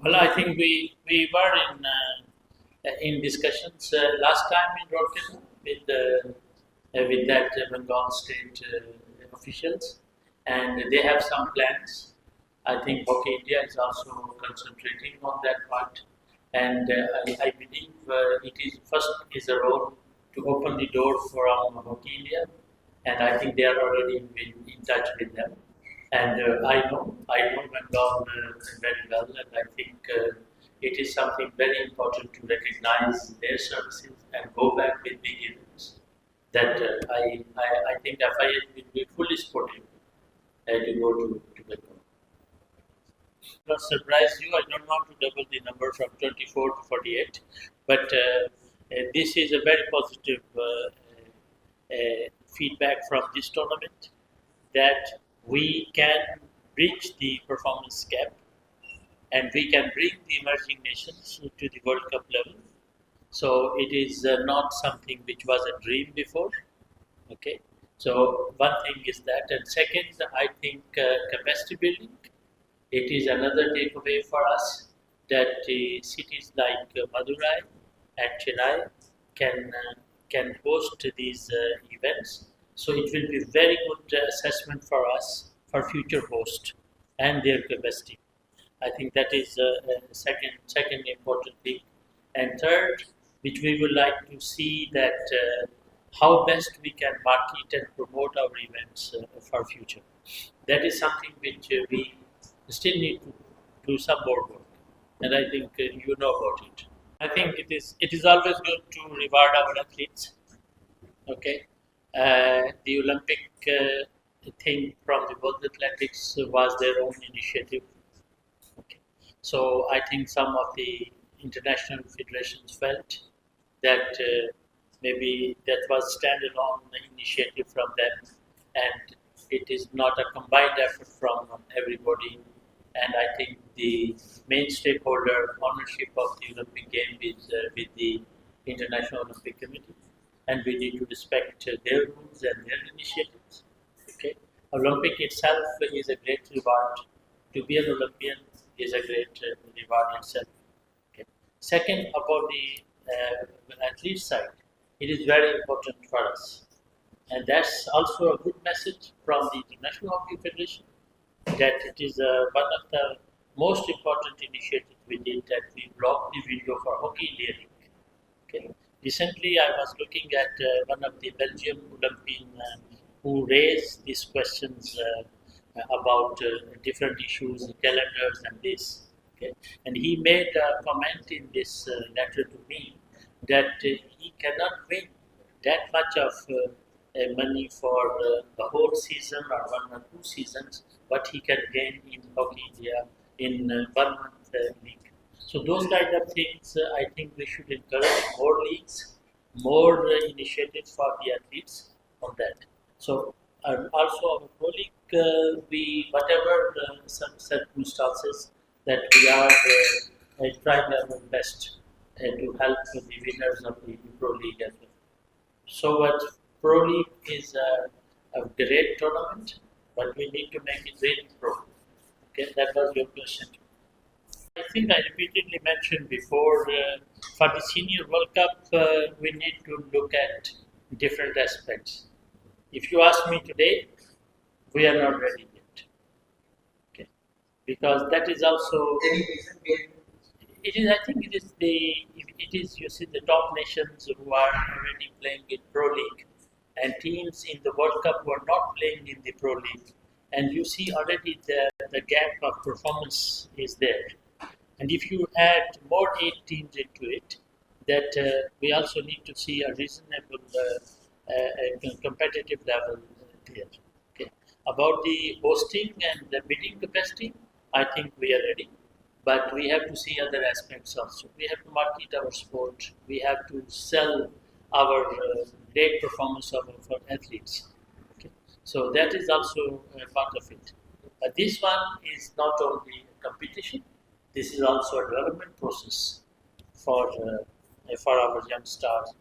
Well, I think we were in discussions last time in Rourkela with that Bengal state officials, and they have some plans. I think Hockey India is also concentrating on that part, and I believe it is first is a role to open the door for Hockey India, and I think they are already in touch with them. And I know Bengal very well, and I think it is something very important to recognize their services and go back with big events. That I think FIH will be fully supportive to go to Bengal. Not surprise you, I don't want to double the number from 24 to 48, but this is a very positive feedback from this tournament that we can bridge the performance gap and we can bring the emerging nations to the World Cup level. So it is not something which was a dream before. Okay. So one thing is that, and second, I think capacity building. It is another takeaway for us that cities like Madurai and Chennai can host these events. So it will be very good assessment for us for future host and their capacity. I think that is second important thing. And third, which we would like to see that how best we can market and promote our events for future. That is something which we still need to do some more work, and I think you know about it. I think it is always good to reward our athletes. Okay, the Olympic thing from the World Athletics was their own initiative. Okay. So I think some of the international federations felt that maybe that was standalone initiative from them, and it is not a combined effort from everybody. And I think the main stakeholder ownership of the Olympic game is with the International Olympic Committee, and we need to respect their rules and their initiatives. Okay, Olympic itself is a great reward. To be an Olympian is a great reward itself. Okay. Second, about the athlete side, it is very important for us, and that's also a good message from the International Hockey Federation that it is one of the most important initiatives we did that we blocked the video for Hockey India League. Okay. Recently, I was looking at one of the Belgium Olympian who raised these questions about different issues, calendars, and this. Okay. And he made a comment in this letter to me that he cannot win that much of money for the whole season or 1 or 2 seasons, but he can gain in Hockey India in 1 month league. So those kind of things, I think we should encourage more leagues, more initiatives for the athletes on that. So also our pro league, we whatever some circumstances that we are trying our best to help the winners of the pro league as well. So what Pro League is a great tournament, but we need to make it really pro. Okay, that was your question. I think I repeatedly mentioned before, for the Senior World Cup, we need to look at different aspects. If you ask me today, we are not ready yet. Okay, because that is also. Any reason behind It is. I think it is the. It is. You see, the top nations who are already playing in Pro League, and teams in the World Cup who are not playing in the Pro League, and you see already the gap of performance is there. And if you add more 8 teams into it, that we also need to see a reasonable competitive level there. Okay. About the hosting and the bidding capacity, I think we are ready. But we have to see other aspects also. We have to market our sport. We have to sell our great performance of our athletes. Okay. So that is also part of it. But this one is not only a competition. This is also a development process for our young stars